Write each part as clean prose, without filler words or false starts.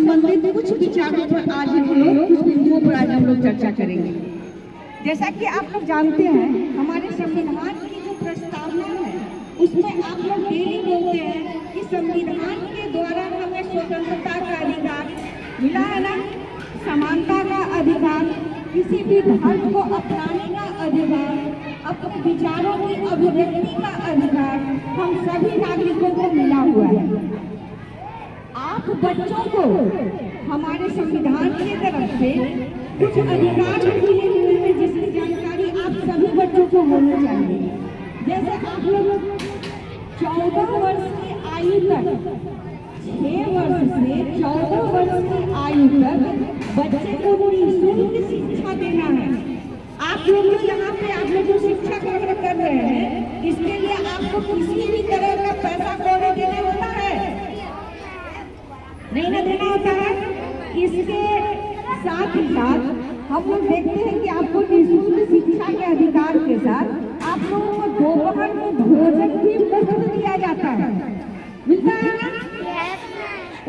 संबंधित कुछ विचारों पर आज हम लोग, कुछ बिंदुओं पर आज हम लोग चर्चा करेंगे। जैसा कि आप लोग जानते हैं, हमारे संविधान की जो प्रस्तावना है उसमें आप लोग डेली बोलते हैं कि संविधान के द्वारा हमें स्वतंत्रता का अधिकार मिला है ना, समानता का अधिकार, किसी भी धर्म को अपनाने का अधिकार, अपने विचारों की अभिव्यक्ति का अधिकार हम सभी नागरिकों को मिला हुआ है। आप बच्चों को हमारे संविधान की तरफ से कुछ अधिकार मिले हुए हैं जिसकी जानकारी आप सभी बच्चों को होनी चाहिए। जैसे आप लोग 14 वर्ष की आयु तक, 6 वर्ष से 14 वर्ष की आयु तक बच्चे को निःशुल्क शिक्षा देना है। आप लोग जो यहाँ पे आप लोग जो शिक्षा ग्रहण कर रहे हैं, इसके लिए आपको किसी भी तरह का पैसा कौड़ी देना होता है? नहीं ना देना होता है। इसके साथ ही साथ हम लोग देखते हैं कि आपको निःशुल्क शिक्षा के अधिकार के साथ आप लोगों को दोपहर में भोजन भी मुफ्त दिया जाता है, मिलता है ना?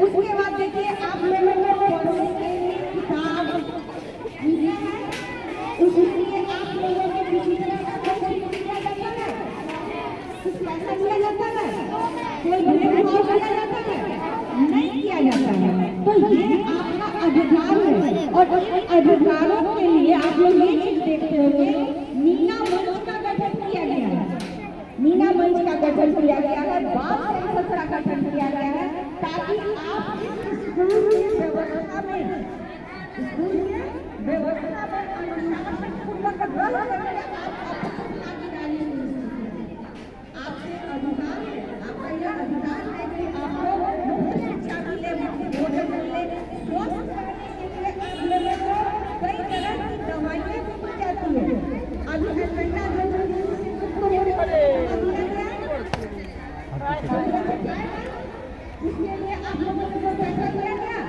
उसके बाद देखिए आप लोगों को पढ़ने के लिए किताब मिलता है, उसके लिए आप लोगों को किसी तरह का कोई दिया जाता है, कुछ पैसा दिया जाता है, कोई भेदभाव किया जाता है? नहीं किया जाता है। तो ये आपका अधिकार है और इन अधिकारों के लिए आप लोग ये चीज देखते होंगे, मीना मंच का गठन किया गया है, मीना मंच का गठन किया गया है, बाल संसद का गठन किया गया है, ताकि आप स्कूल की व्यवस्था में अनुशासनपूर्वक रह सकें। आपसे अधिकार है, आपका यह अधिकार है कि आपको मुफ्त शिक्षा मिले, भोजन मिले, स्वस्थ रहने के लिए आप लोगों को कई तरह की दवाइयाँ भी मिल जाती है। अभी एजेंडा इसके लिए आप लोगों को पैसा दिया गया?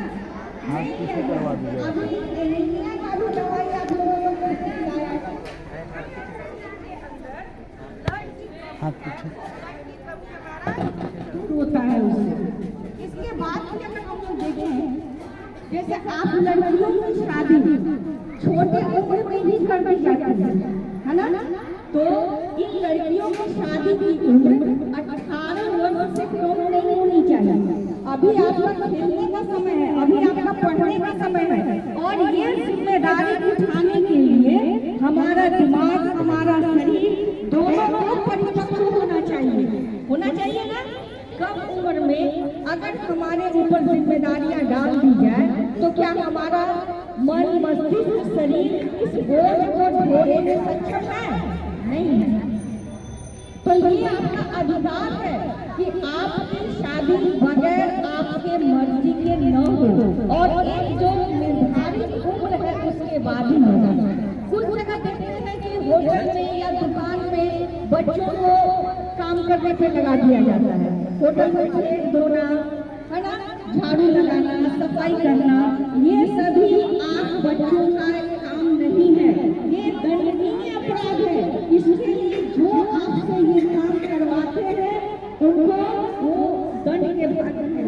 अभी एनीमिया का भी दवाई आप लोगों को खिलाया होता है उससे। इसके बाद भी अगर हम लोग देखें, जैसे आप लड़कियों की शादी छोटे उम्र में ही कर दी जाती है ना, तो इन लड़कियों की शादी की उम्र 18 वर्ष से कम नहीं होनी चाहिए। अभी आपका खेलने का समय है, अभी आपका पढ़ने का समय है, और ये जिम्मेदारी उठाने के लिए हमारा दिमाग, हमारा शरीर दोनों को परिपक्व होना चाहिए ना। कम उम्र में अगर हमारे ऊपर जिम्मेदारियां डाल दी जाए तो क्या हमारा मन, मस्तिष्क, शरीर इस बोझ को ढोने में सक्षम है? नहीं है। तो ये आपका अधिकार है कि आपकी शादी बगैर आपके मर्जी के न हो, और एक जो निर्धारित उम्र है उसके बाद ही होगा। कुछ जगह देखते हैं कि होटल में या दुकान में बच्चों को काम करने पे लगा दिया जाता है। होटल में प्लेट धोना, है ना, झाड़ू लगाना, सफाई करना, ये सभी आप बच्चों का काम नहीं है, ये दंडनीय अपराध है। इसके लिए जो आपसे ये काम करवाते हैं उनको वो दंड के भाग में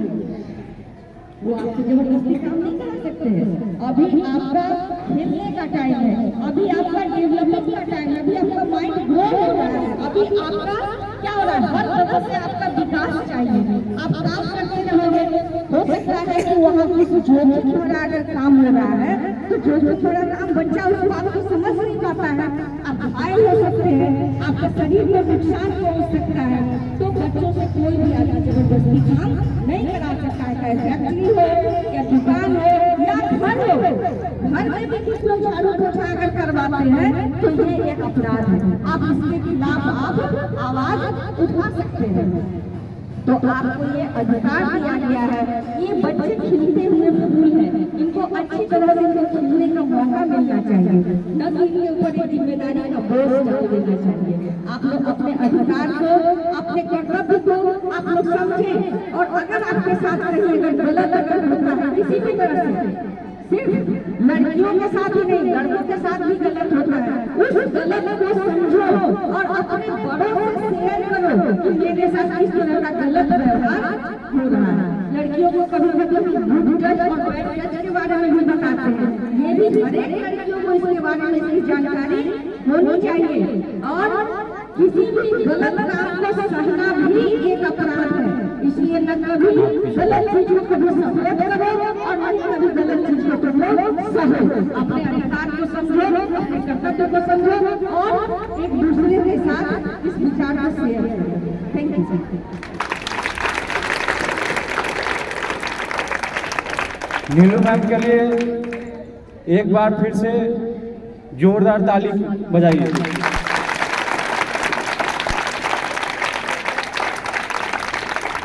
वो आपसे जबरदस्ती काम नहीं करा सकते हैं। अभी आपका खेलने का टाइम है, अभी आपका डेवलपमेंट का टाइम है, अभी आपका माइंड ग्रो हो रहा है, अभी आपका क्या हो रहा है, हर तरह से आपका विकास चाहिए। आप काम करते रहोगे, हो सकता है कि वहाँ कुछ जोखिम भरा अगर काम हो रहा है तो जोखिम भरा काम बच्चा उस बात को समझ नहीं पाता है, आप घायल हो सकते हैं, आपका शरीर को नुकसान पहुँच सकता है। तो बच्चों से कोई भी आदमी जबरदस्ती काम नहीं करा सकता है, चाहे फैक्ट्री हो या दुकान हो या घर हो। घर में भी कुछ लोग झाड़ू पोछा अगर करवाते हैं तो ये एक अपराध है, आप इसके खिलाफ आप आवाज उठा सकते हैं। तो आपको ये अधिकार दिया गया है। ये बच्चे खिलते हुए फूल हैं, इनको अच्छी तरह से खिलने का मौका मिलना चाहिए, न कि इनके ऊपर एक जिम्मेदारी का बोझ डाल देना चाहिए। आप लोग अपने अधिकार को, अपने कर्तव्य को आप लोग समझें, और अगर आपके साथ कहीं अगर गलत अगर होता है किसी भी तरह से, सिर्फ लड़कियों के साथ ही नहीं, लड़कों के साथ भी गलत होता है, उस गलत को समझो और अपने बड़ों से शेयर करो कि मेरे साथ इस तरह का गलत व्यवहार हो रहा है। लड़कियों को कभी कभी गुड टच और बैड टच के बारे में भी बताते हैं। ये भी हर एक लड़कियों को इसके बारे में सही जानकारी होनी चाहिए। और किसी भी गलत काम को सहना भी एक अपराध है, इसलिए न कभी गलत चीजों को सपोर्ट करो और न कभी गलत चीजों को सहो। अपने अधिकार को समझो, अपने कर्तव्य को समझो और एक दूसरे के साथ इस विचार को शेयर करो। Thank you. नीलू मैम के लिए एक बार फिर से जोरदार ताली बजाइए।